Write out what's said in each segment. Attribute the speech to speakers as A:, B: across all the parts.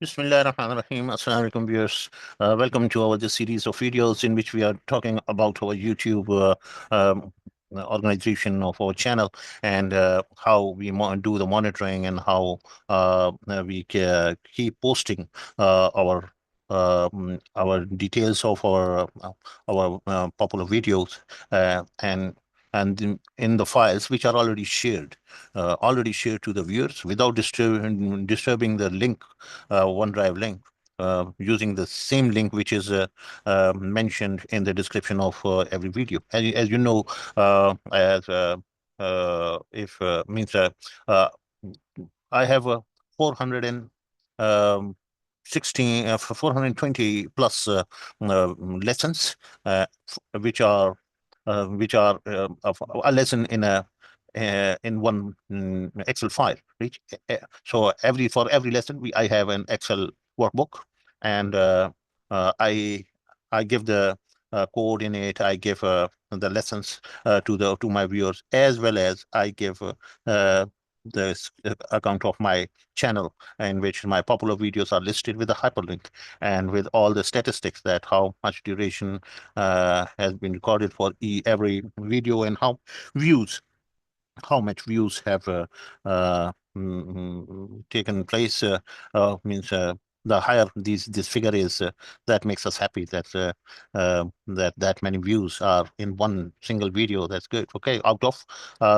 A: Bismillah ar-Rahman ar-Rahim. Assalamu alaikum viewers. Welcome to our this series of videos in which we are talking about our YouTube organization of our channel and how we do the monitoring and how we keep posting our details of our popular videos and in the files which are already shared to the viewers without disturbing the link, OneDrive link, using the same link which is mentioned in the description of every video. As you know, as if means I have 400 and um, 420 plus lessons, which are of a lesson in one Excel file. So for every lesson, I have an Excel workbook, and I give the coordinate, I give the lessons to my viewers, as well as I give the account of my channel in which my popular videos are listed with a hyperlink and with all the statistics that how much duration has been recorded for every video and views how much views have taken place. Means the higher this figure is, that makes us happy that that many views are in one single video. That's good. Okay, out of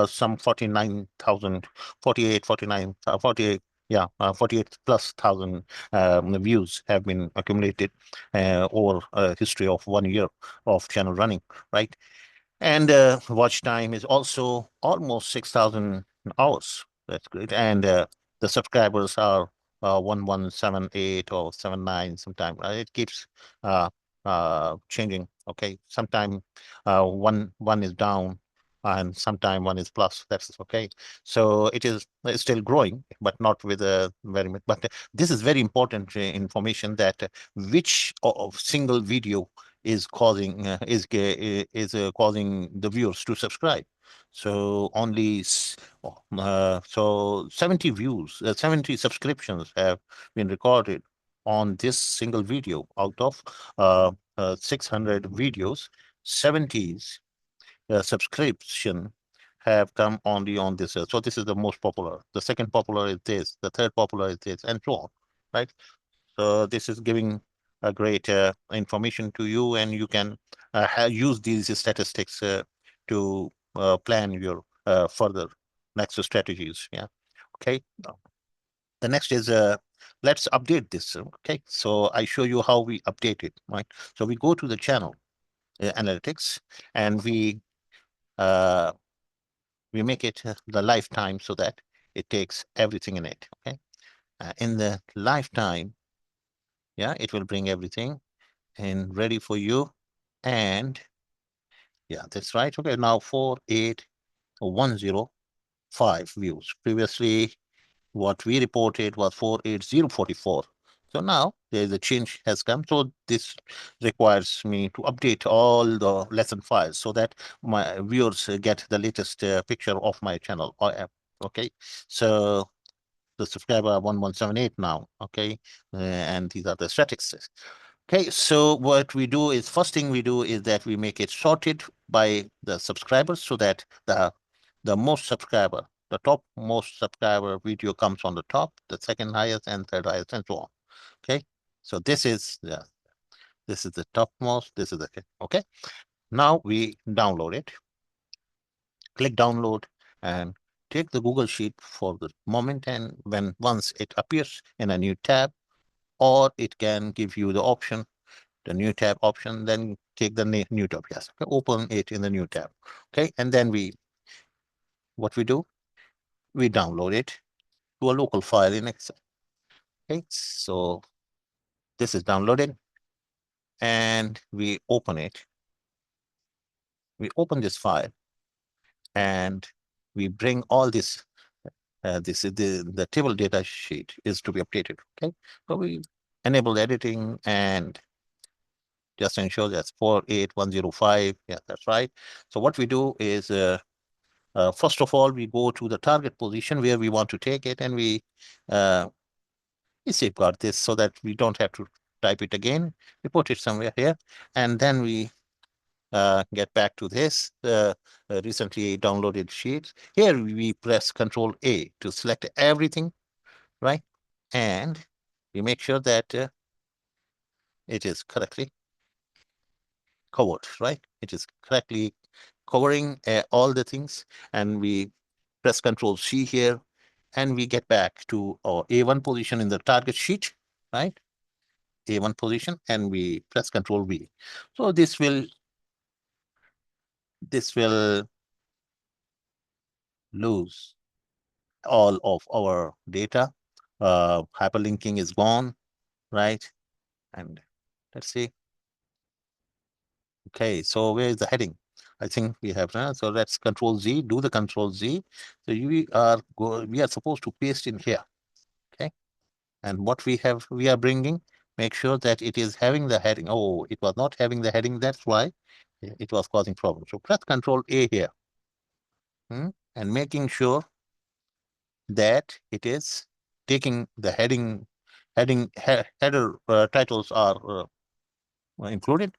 A: some 49,000, 48, 49, 48. Yeah, 48 plus thousand views have been accumulated over a history of 1 year of channel running, right? And watch time is also almost 6,000 hours. That's great. And the subscribers are 1178 or 79 sometime. It keeps uh, changing. Okay. Sometime one is down and sometime one is plus. That's okay. So it's still growing, but not with a very much. But this is very important information that which of single video is causing the viewers to subscribe. So so 70 views, 70 subscriptions have been recorded on this single video out of 600 videos. 70s subscription have come only on this. So this is the most popular. The second popular is this. The third popular is this, and so on. Right. So this is giving a great information to you, and you can use these statistics to plan your further next strategies. Yeah. Okay. The next is let's update this. Okay. So I show you how we update it. Right. So we go to the channel analytics, and uh, we make it the lifetime so that it takes everything in it. Okay. In the lifetime, yeah, it will bring everything and ready for you. And yeah, that's right. Okay, now 48105 views. Previously, what we reported was 48044. So now there's a change has come. So this requires me to update all the lesson files so that my viewers get the latest picture of my channel or app. Okay, so the subscriber 1178 now. Okay, and these are the statistics. Okay, so what we do is first thing we do is that we make it sorted by the subscribers so that the most subscriber, the top most subscriber video comes on the top, the second highest and third highest, and so on. Okay, so this is the topmost. This is the okay. Now we download it. Click download and take the Google Sheet for the moment, and once it appears in a new tab, or it can give you the option, the new tab option, then take the new tab. Yes, okay, open it in the new tab. Okay, and then what we do, we download it to a local file in Excel. Okay, so this is downloaded, and we open it. We open this file, and we bring all this. This is the table data sheet is to be updated. Okay, so we enable editing and just ensure that's 48105. Yeah, that's right. So what we do is first of all, we go to the target position where we want to take it, and we uh, we safeguard this so that we don't have to type it again. We put it somewhere here, and then we get back to this recently downloaded sheets. Here we press Control A to select everything, right? And we make sure that it is correctly covered, right? It is correctly covering all the things, and we press Control C here, and we get back to our A1 position in the target sheet, right? A1 position, and we press Control V. So this will lose all of our data. Hyperlinking is gone, right? And let's see. Okay, so where is the heading? I think we have so let's Control Z, do the Control Z. So we are supposed to paste in here. Okay, and what we are bringing, make sure that it is having the heading. Oh, it was not having the heading. That's why it was causing problems. So press Control A here, and making sure that it is taking the header titles are included.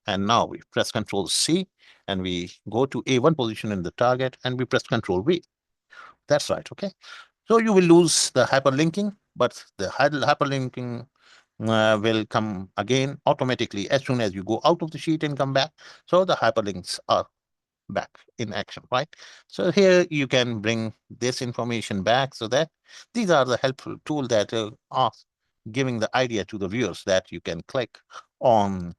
A: And now we press Control C, and we go to A1 position in the target, and we press Control V. That's right. Okay. So you will lose the hyperlinking, but the hyperlinking will come again automatically as soon as you go out of the sheet and come back. So the hyperlinks are back in action, right? So here you can bring this information back, so that these are the helpful tool that are giving the idea to the viewers that you can click on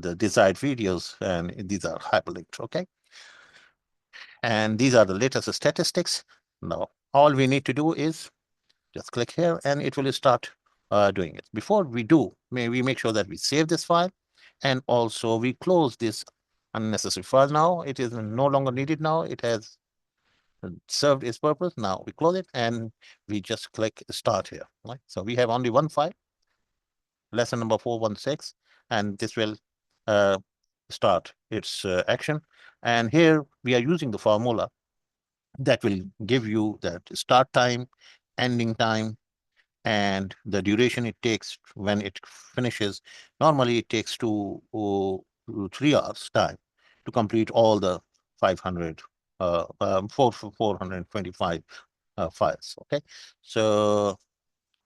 A: the desired videos, and these are hyperlinked, okay? And these are the latest statistics. Now, all we need to do is just click here, and it will start doing it. Before we do, may we make sure that we save this file, and also we close this unnecessary file. Now it is no longer needed. Now it has served its purpose. Now we close it, and we just click start here, right? So we have only one file, lesson number 416, and this will uh, start its action. And here we are using the formula that will give you that start time, ending time, and the duration it takes when it finishes. Normally it takes 3 hours time to complete all the 500 425 files. Okay, so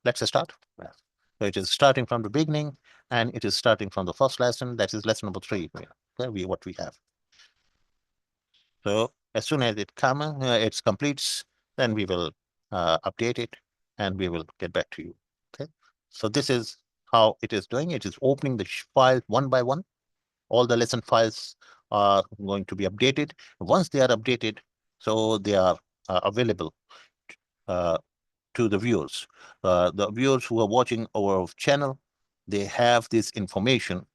A: let's start. Yeah. So it is starting from the beginning, and it is starting from the first lesson. That is lesson number 3. Okay, what we have. So as soon as it completes, then we will update it, and we will get back to you. Okay. So this is how it is doing. It is opening the file one by one. All the lesson files are going to be updated. Once they are updated, so they are available uh, to the viewers. The viewers who are watching our channel, they have this information.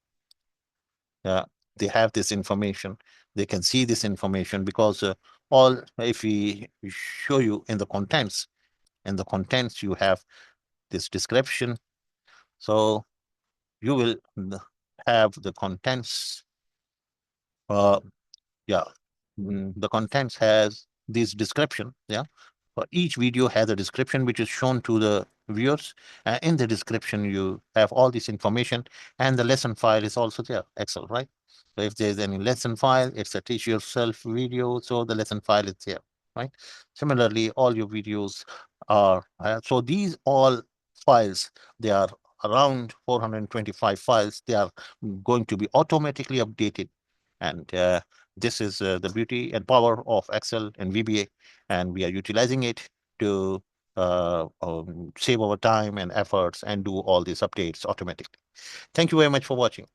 A: Uh, they have this information. They can see this information because all, if we show you in the contents, you have this description. So you will have the contents. Uh, yeah, the contents has this description. Yeah, each video has a description which is shown to the viewers. In the description, you have all this information, and the lesson file is also there, Excel, right? So if there's any lesson file, it's a teach yourself video, so the lesson file is there, right? Similarly, all your videos are, so these all files, they are around 425 files. They are going to be automatically updated. And this is the beauty and power of Excel and VBA, and we are utilizing it to save our time and efforts and do all these updates automatically. Thank you very much for watching.